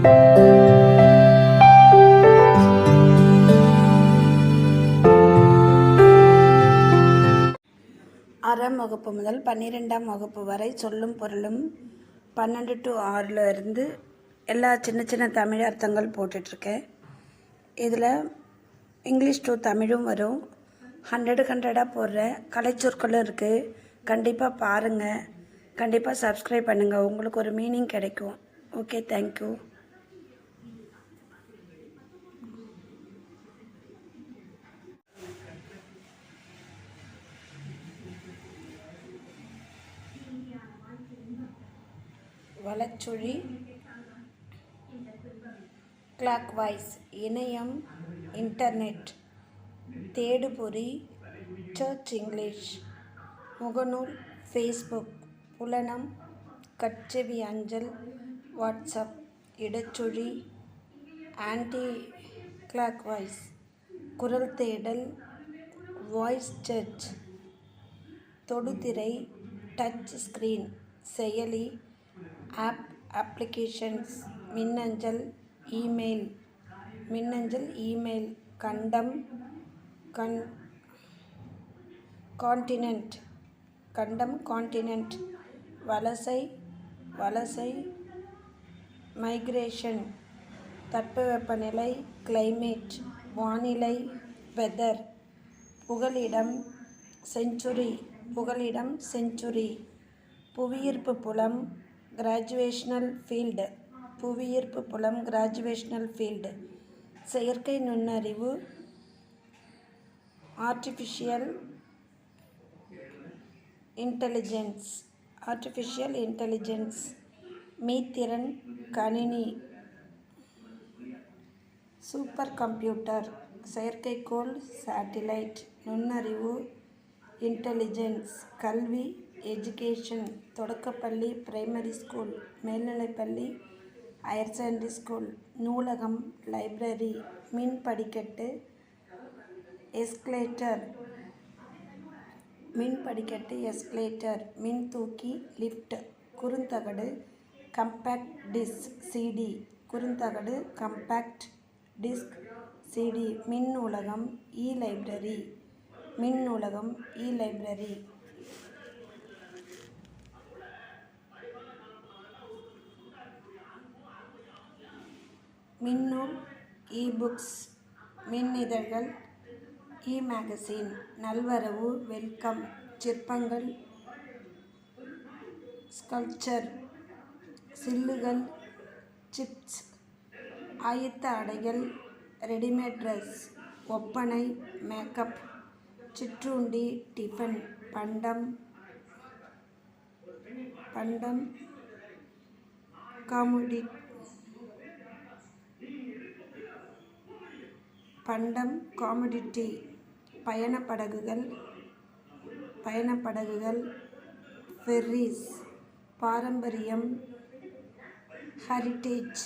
ஆறாம் வகுப்பு முதல் 12ஆம் வகுப்பு வரை சொல்லும் பொருளும் 12 to 6 இருந்து எல்லா சின்ன சின்ன தமிழ் அர்த்தங்கள் போட்டுட்ருக்கேன். இதில் இங்கிலீஷ் டு தமிழும் வரும். 100 போடுறேன். கலைச்சொற்களும் இருக்குது. கண்டிப்பாக பாருங்கள். கண்டிப்பாக சப்ஸ்கிரைப் பண்ணுங்கள். உங்களுக்கு ஒரு மீனிங் கிடைக்கும். Okay, thank you. வலச்சுழி, கிளாக்வைஸ், இணையம், இன்டர்நெட், தேடுபொறி, சர்ச் இங்கிலீஷ், முகநூல், ஃபேஸ்புக், புலனம், கட்செவி அஞ்சல், வாட்ஸ்அப், இடச்சுழி, ஆன்டி கிளாக்வைஸ், குரல் தேடல், வாய்ஸ் சர்ச், தொடுதிரை, டச் ஸ்கிரீன், செயலி, அப்ளிகேஷன்ஸ், மின்னஞ்சல், இமெயில், கண்டம், கான்டினென்ட், வலசை, மைக்ரேஷன், தட்பவெப்பநிலை, கிளைமேட், வானிலை, வெதர், புகலிடம், செஞ்சுரி, புவியீர்ப்பு புலம், கிராஜுவேஷனல் ஃபீல்டு, செயற்கை நுண்ணறிவு, ஆர்டிஃபிஷியல் இன்டெலிஜென்ஸ், மீத்திறன் கணினி, சூப்பர் கம்ப்யூட்டர், செயற்கைக்கோள், சேட்டிலைட், நுண்ணறிவு, இன்டெலிஜென்ஸ், கல்வி, எஜுகேஷன், தொடக்கப்பள்ளி, பிரைமரி ஸ்கூல், மேல்நிலைப்பள்ளி, ஹையர் செகண்டரி ஸ்கூல், நூலகம், லைப்ரரி, மின் படிக்கட்டு, எஸ்கலேட்டர், மின் தூக்கி, லிஃப்ட், குறுந்தகடு, கம்பேக்ட் டிஸ்க், சிடி, குறுந்தகடு, கம்பேக்ட் டிஸ்க், சிடி, மின் நூலகம், இ-லைப்ரரி, மின்னூல், இ-புக்ஸ், மின் இதழ்கள், இ-மேகசின், நல்வரவு, வெல்கம், சிற்பங்கள், ஸ்கல்ப்சர், சில்லுகள், சிப்ஸ், ஆயத்த ஆடைகள், ரெடிமேட் ட்ரெஸ், ஒப்பனை, மேக்கப், சிற்றுண்டி, டிஃபன், பண்டம், காமோடிட்டி, பயணப்படகுகள், ஃபெர்ரிஸ், பாரம்பரியம், ஹெரிட்டேஜ்,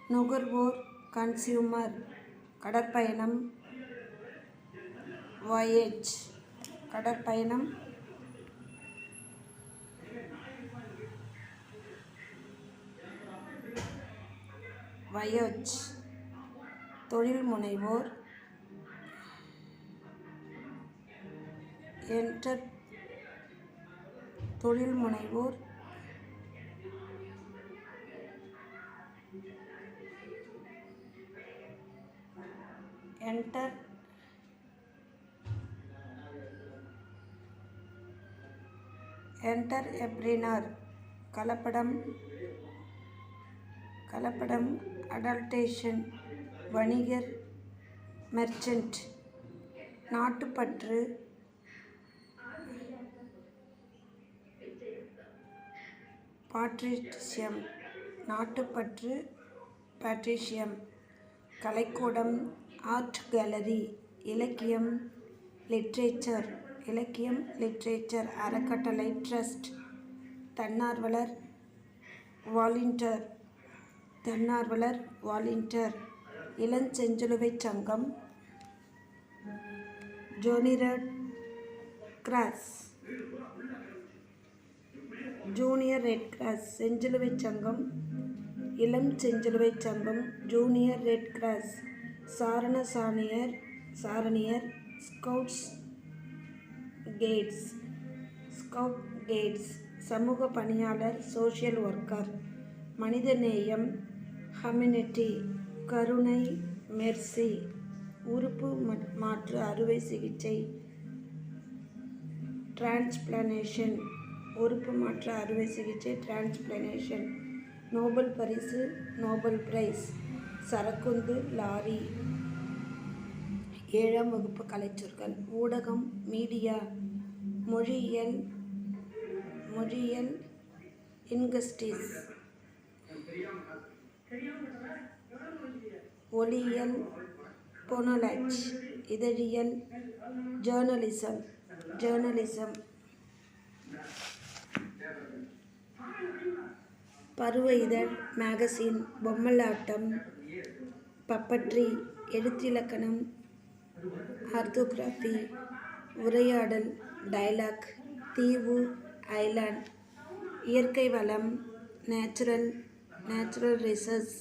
நுகர்வோர், கன்சியூமர், கடற்பயணம், வாயேஜ், தொழில் முனைவோர், என்டர்பிரினர், கலப்படம், அடல்டேஷன், வணிகர், மெர்ச்சன்ட், நாட்டுப்பற்று, பாட்ரிஷியம், கலைக்கூடம், ஆர்ட் கேலரி, இலக்கியம், லிட்ரேச்சர், அறக்கட்டளை, ட்ரஸ்ட், தன்னார்வலர், வாலண்டியர், இளஞ்செஞ்சிலுவைச் சங்கம், junior red cross, junior red cross செஞ்சிலுவை சங்கம், இளம் செஞ்சிலுவை சங்கம், ஜூனியர் ரெட் கிராஸ், சாரணியர், ஸ்கவுட் கைட்ஸ், சமூக பணியாளர், சோஷியல் ஒர்க்கர், மனிதநேயம், ஹியூமனிட்டி, கருணை, மெர்சி, உறுப்பு மாற்று அறுவை சிகிச்சை, டிரான்ஸ்பிளான்டேஷன், உறுப்பு மாற்று அறுவை சிகிச்சை, டிரான்ஸ்பிளான்டேஷன், நோபல் பரிசு, நோபல் பிரைஸ், சரக்குந்து, லாரி. 7ஆம் வகுப்பு கலைச்சொற்கள். ஊடகம், மீடியா, மொழியியல், இன்கஸ்டிஸ், ஒலியியல், போனோலஜி, இதழியல், ஜேர்னலிசம், பருவ இதழ், மேகசின், பொம்மலாட்டம், பப்பட்ரி, எழுத்திலக்கணம், ஆர்த்தோகிராஃபி, உரையாடல், டயலாக், தீவு, ஐலாண்ட், இயற்கை வளம், நேச்சுரல் ரிசோர்ஸ்,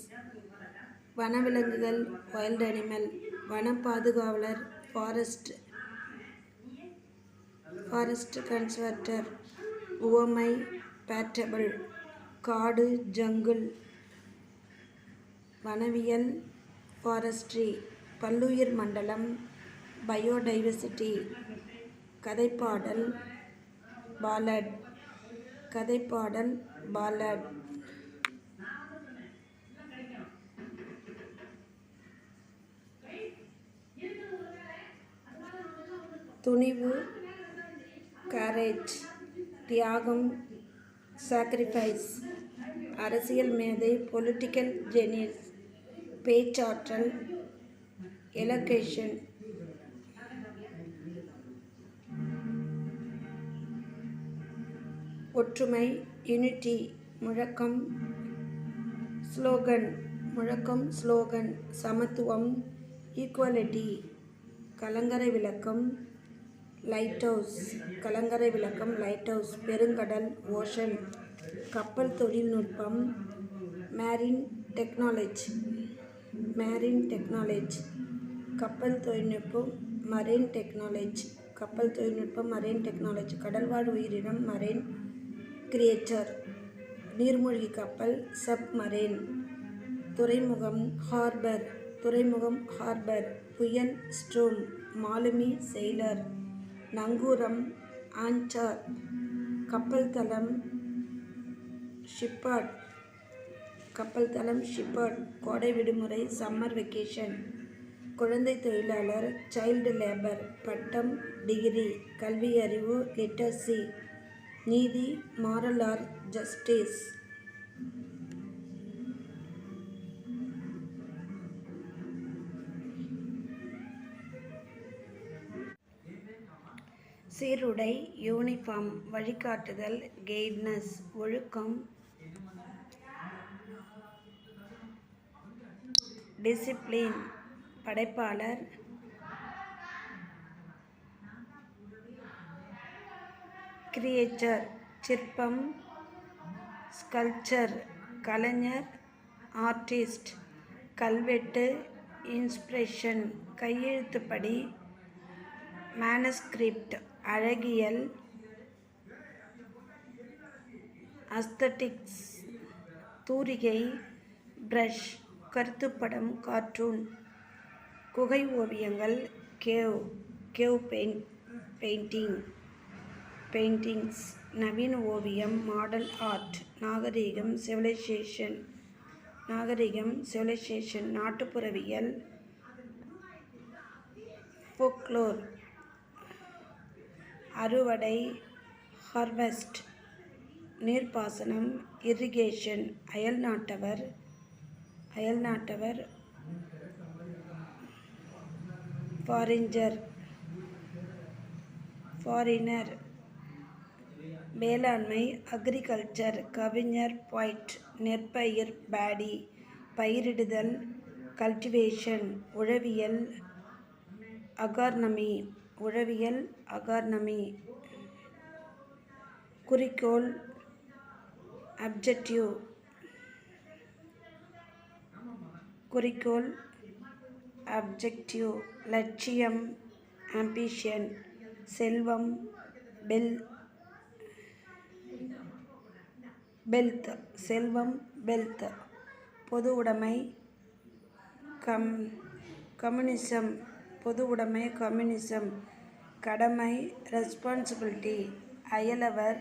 வனவிலங்குகள், வைல்ட் அனிமல், வன பாதுகாவலர், ஃபாரஸ்ட் கன்சர்வேட்டர், உவமை, பேரபிள், காடு, ஜங்குள், வனவியல், ஃபாரஸ்ட்ரி, பல்லுயிர் மண்டலம், பயோடைவர்சிட்டி, கதைப்பாடல், பாலட், துணிவு, கரேஜ், தியாகம், சாக்ரிஃபைஸ், அரசியல் மேதை, பொலிட்டிக்கல் ஜெனியஸ், பேச்சாற்றல், எலோகேஷன், ஒற்றுமை, யூனிட்டி, முழக்கம், ஸ்லோகன், சமத்துவம், ஈக்குவாலிட்டி, கலங்கரை விளக்கம், லைட்ஹவுஸ், பெருங்கடல், ஓஷன், கப்பல் தொழில்நுட்பம், மேரின் டெக்னாலஜி, கப்பல் தொழில்நுட்பம், மரைன் டெக்னாலஜி, கடல்வாழ் உயிரினம், மரைன் கிரியேச்சர், நீர்மூழ்கி கப்பல், சப்மரைன், துறைமுகம், ஹார்பர், புயல், ஸ்ட்ரோம், மாலுமி, செயிலர், நங்கூரம், ஆன்சார், கப்பல் தளம், ஷிப்பார்ட், கோடை விடுமுறை, சம்மர் வெக்கேஷன், குழந்தை தொழிலாளர், சைல்டு லேபர், பட்டம், டிகிரி, கல்வி அறிவு, லிட்டரசி, நீதி, மாரல் ஆர் ஜஸ்டிஸ். சீருடை, யூனிஃபார்ம், வழிகாட்டுதல், கைட்னஸ், ஒழுக்கம், டிசிப்ளின், படைப்பாளர், கிரியேச்சர், சிற்பம், ஸ்கல்ப்சர், கலைஞர், ஆர்டிஸ்ட், கல்வெட்டு, இன்ஸ்பிரேஷன், கையெழுத்துப்படி, மேனஸ்கிரிப்ட், அழகியல், அஸ்தட்டிக்ஸ், தூரிகை, பிரஷ், கருத்துப்படம், கார்ட்டூன், குகை ஓவியங்கள், கேவ் பெயிண்டிங்ஸ், நவீன ஓவியம், மாடல் ஆர்ட், நாகரிகம், சிவிலைசேஷன், நாட்டுப்புறவியல், ஃபோக்லோர், அறுவடை, ஹார்வெஸ்ட், நீர்ப்பாசனம், இரிகேஷன், அயல்நாட்டவர், ஃபாரினர், வேளாண்மை, அக்ரிகல்ச்சர், கவிஞர், பாய்ட், நெற்பயிர், பேடி, பயிரிடுதல், கல்டிவேஷன், உழவியல், அகார்னமி, குறிக்கோள், அப்ஜெக்டிவ் குறிக்கோள், அப்ஜெக்டிவ் லட்சியம், ஆம்பிஷன் செல்வம், வெல்த் செல்வம், வெல்த் பொது உடைமை, கம்யூனிசம் பொது உடைமை, கம்யூனிசம் கடமை, ரெஸ்பான்சிபிலிட்டி அயலவர்,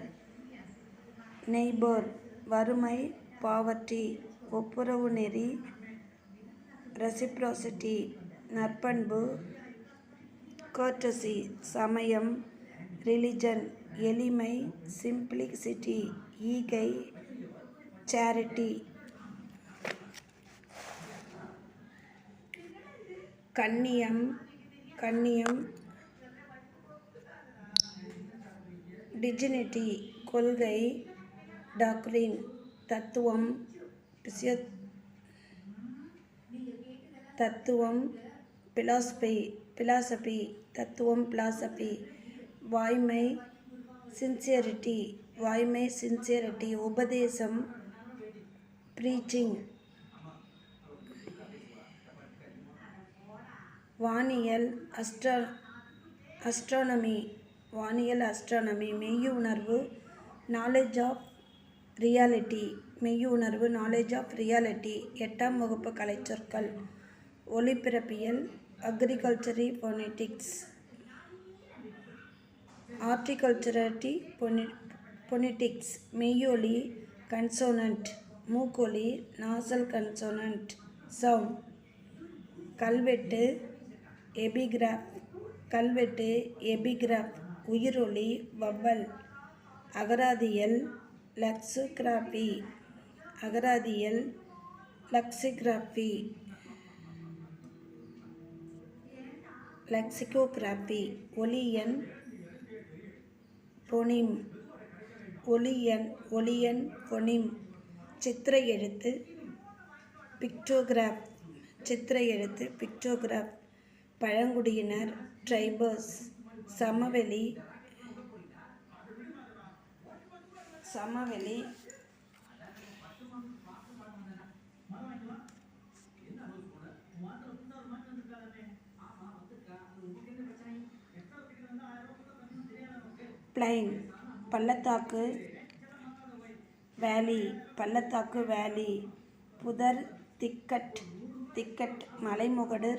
நெய்பர் வறுமை, பாவர்ட்டி ஒப்புரவு நெறி, ரெசிப்ரோசிட்டி நற்பண்பு, courtesy சமயம், ரிலிஜன் எளிமை, சிம்பிளிசிட்டி ஈகை, சேரிட்டி கண்ணியம், டிஜினிட்டி கொள்கை, டாக்ட்ரின் தத்துவம், பிலாசபி தத்துவம், பிலாசபி வாய்மை, சின்சியரிட்டி உபதேசம், ப்ரீச்சிங் வானியல், அஸ்ட்ரானமி மெய்யுணர்வு, நாலேஜ் ஆஃப் ரியாலிட்டி 8ஆம் வகுப்பு கலைச்சொற்கள், ஒலிபிறப்பியல், அக்ரிகல்ச்சரி பொனெட்டிக்ஸ், ஹார்டிகல்ச்சரட்டி பொனெட்டிக்ஸ், மெய்யொலி, கன்சோனன்ட், மூக்கொலி, நாசல் கன்சோனன்ட், சவுண்ட், கல்வெட்டு, எபிகிராப், உயிரொலி, வவ்வல், அகராதியல், லெக்சிகோகிராஃபி, ஒலியன், பொனிம், சித்திர எழுத்து, பிக்டோகிராஃப், பழங்குடியினர், ட்ரைபர்ஸ், சமவெளி, பிளைன் பள்ளத்தாக்கு, வேலி, புதர், திக்கட் மலைமுகடு,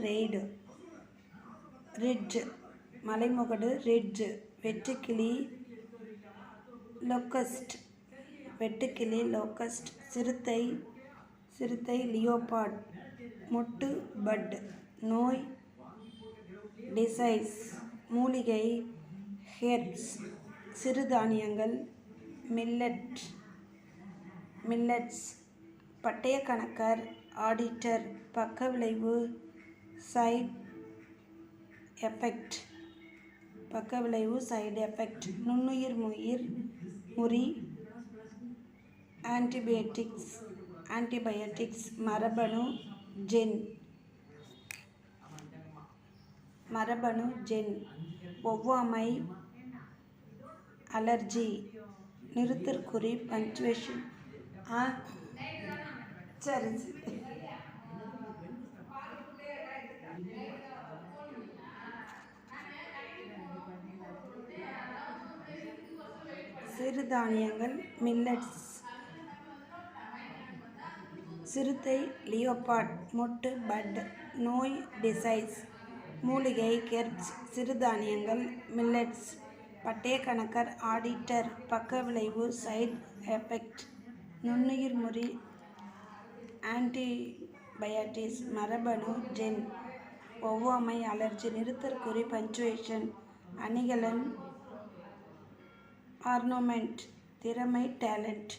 ரிட்ஜ், வெட்டுக்கிளி, லோக்கஸ்ட், சிறுத்தை, லியோபார்ட், மொட்டு, பட், நோய், டிசைஸ், மூலிகை, ஹெர்ப்ஸ், சிறுதானியங்கள், மில்லட்ஸ், பட்டய கணக்கர், ஆடிட்டர், பக்கவிளைவு, சைடு எஃபெக்ட், நுண்ணுயிர் முறி, ஆன்டிபயோட்டிக்ஸ், மரபணு, ஜென், ஒவ்வாமை, அலர்ஜி, நிறுத்தற்குறி, பங்க்சுவேஷன். சரி சிறுதானியங்கள், மில்லட்ஸ், சிறுத்தை, லியோபார்ட், மொட்டு, பட், நோய், டிசைஸ், மூலிகை, ஹெர்ப்ஸ், சிறுதானியங்கள், மில்லட்ஸ், பட்டய கணக்கர், ஆடிட்டர், பக்கவிளைவு, சைடு எஃபெக்ட், நுண்ணுயிர் முறி, ஆன்டிபயாட்டிக்ஸ், மரபணு, ஜென், ஒவ்வாமை, அலர்ஜி, நிறுத்தற்குறி, பங்க்சுவேஷன், அணிகலன், ஆர்னமெண்ட், திறமை, டேலண்ட்.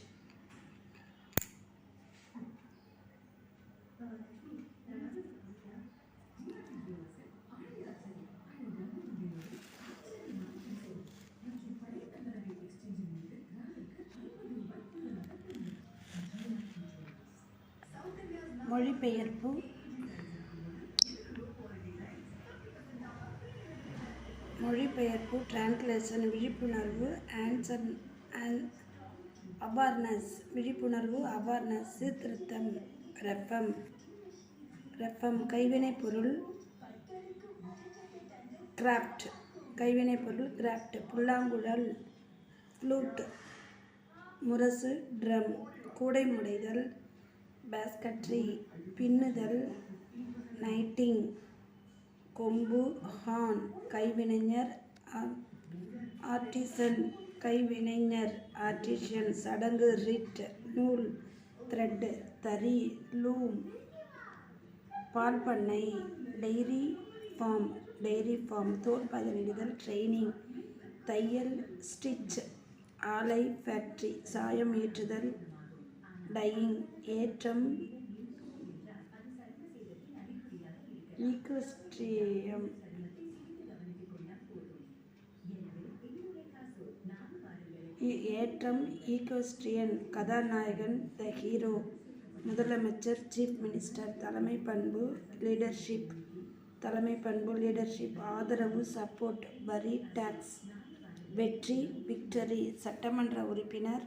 மொழிபெயர்ப்பு, டிரான்ஸ்லேஷன், விழிப்புணர்வு, அவேர்னஸ் விழிப்புணர்வு, அவேர்னஸ் சீர்திருத்தம், ரெஃபம் கைவினைப் பொருள், கிராஃப்ட் கைவினைப்பொருள், கிராஃப்ட் புல்லாங்குழல், ஃப்ளூட் முரசு, ட்ரம் கூடை முடைதல், பேஸ்கட்ரி பின்னுதல், நைட்டிங் கொம்பு, ஹார்ன் கைவினைஞர், ஆர்டிசன் கைவினைஞர், ஆர்டிஷியன் சடங்கு, ரிட் நூல், த்ரெட் தறி, லூம் பால் பண்ணை, டெய்ரி ஃபார்ம் தோல் பதனிடுதல், ட்ரெய்னிங் தையல், ஸ்டிச் ஆலை, ஃபேக்டரி சாயம் ஏற்றுதல், டையிங் ஏற்றம், ஈக்வெஸ்ட்ரியம் ஏற்றம், ஈக்வெஸ்ட்ரியன் கதாநாயகன், த ஹீரோ முதலமைச்சர், சீஃப் மினிஸ்டர், தலைமை பண்பு, லீடர்ஷிப் ஆதரவு, சப்போர்ட், வரி, டாக்ஸ், வெற்றி, விக்டரி சட்டமன்ற உறுப்பினர்,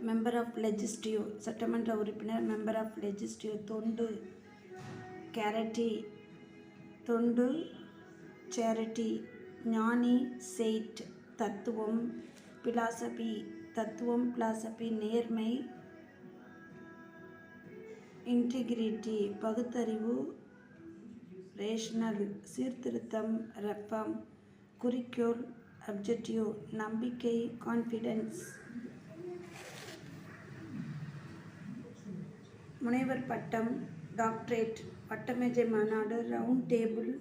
மெம்பர் ஆஃப் லெஜிஸ்லேட்டிவ் சட்டமன்ற உறுப்பினர், மெம்பர் ஆஃப் லெஜிஸ்லேட்டிவ், தொண்டு, கேரட்டி தொண்டு, சேரிட்டி, ஞானி, செயிட் தத்துவம், பிலாசபி நேர்மை, இன்டிகிரிட்டி பகுத்தறிவு, ரேஷனல் சீர்திருத்தம், ரெஃபம் குறிக்கோள், அப்ஜெக்டிவ் நம்பிக்கை, கான்ஃபிடென்ஸ். முனைவர் பட்டம், டாக்டரேட், வட்டமேஜை மாநாடு, ரவுண்ட் டேபிள்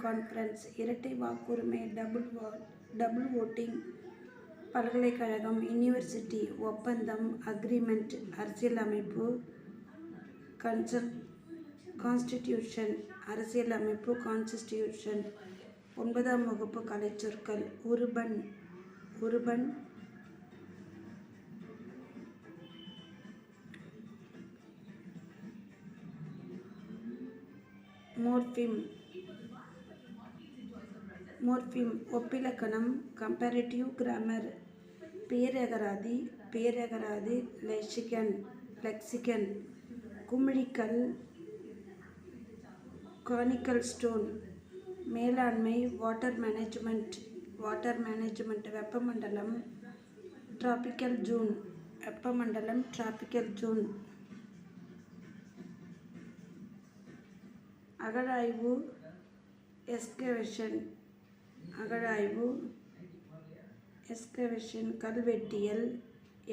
கான்ஃபரன்ஸ், இரட்டை வாக்குரிமை, டபுள் ஓட்டிங், பல்கலைக்கழகம், யூனிவர்சிட்டி, ஒப்பந்தம், அக்ரிமெண்ட், அரசியலமைப்பு, கான்ஸ்டிடியூஷன், அரசியலமைப்பு, கான்ஸ்டிடியூஷன். 9ஆம் வகுப்பு கலைச்சொற்கள். உருபன் மோர்ஃபிம் ஒப்பிலக்கணம், கம்பேரிட்டிவ் கிராமர், பேரகராதி, லெக்சிகன், குமிழிக்கல், கானிக்கல் ஸ்டோன், மேலாண்மை, வாட்டர் மேனேஜ்மெண்ட், வெப்பமண்டலம், டிராபிக்கல் ஜூன், அகழாய்வு, எஸ்கவேஷன், கல்வெட்டியல்,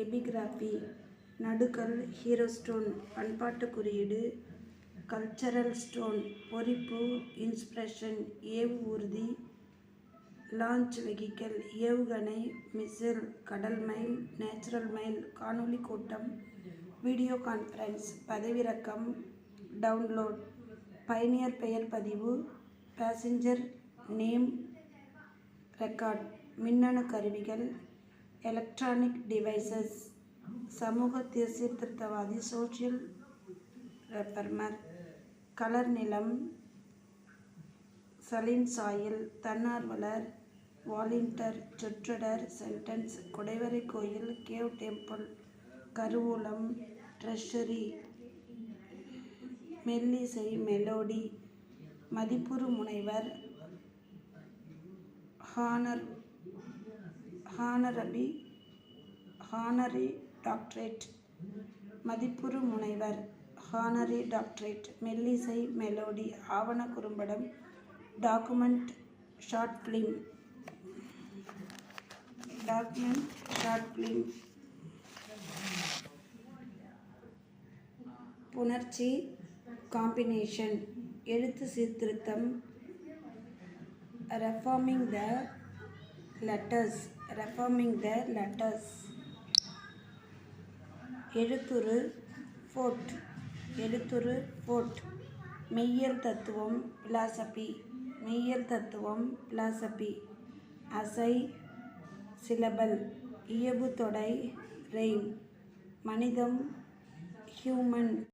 எபிகிராஃபி, நடுகல், ஹீரோஸ்டோன், பண்பாட்டு குறியீடு, கல்ச்சரல் ஸ்டோன், பொறிப்பு, இன்ஸ்பிரேஷன், ஏவு ஊர்தி, லான்ச் வெஹிக்கிள், ஏவுகணை, மிசில், கடல் மைல், நேச்சுரல் மைல், காணொளி கூட்டம், வீடியோ கான்ஃபரன்ஸ், பதிவிறக்கம், டவுன்லோட், பயணியர் பெயர் பதிவு, பேசஞ்சர் நேம் ரெக்கார்ட், மின்னணு கருவிகள், எலக்ட்ரானிக் டிவைசஸ், சமூக சீர்திருத்தவாதி, சோஷியல் ரெஃபர்மர், கலர் நிலம், சலீன் சாயில், தன்னார்வலர், வாலண்டியர், சொற்றொடர், சென்டென்ஸ், குடைவரை கோயில், கேவ் டெம்பிள், கருவூலம், ட்ரெஷரி, மெல்லிசை, மெலோடி, மதிப்புறு முனைவர், ஹானரி டாக்டரேட், மதிப்புறு முனைவர், ஹானரி டாக்டரேட், மெல்லிசை, மெலோடி, ஆவண குறும்படம், டாக்குமெண்ட், ஷார்ட் ஃபிலிம், புணர்ச்சி, காம்பினேஷன், எழுத்து சீர்திருத்தம், ரெஃபார்மிங் த லெட்டர்ஸ், எழுத்துரு, ஃபோர்ட், மெய்யியல் தத்துவம், பிலாசபி, அசை, சிலபல், இயைபு தொடை, ரெய்ம், மனிதம், ஹியூமன்.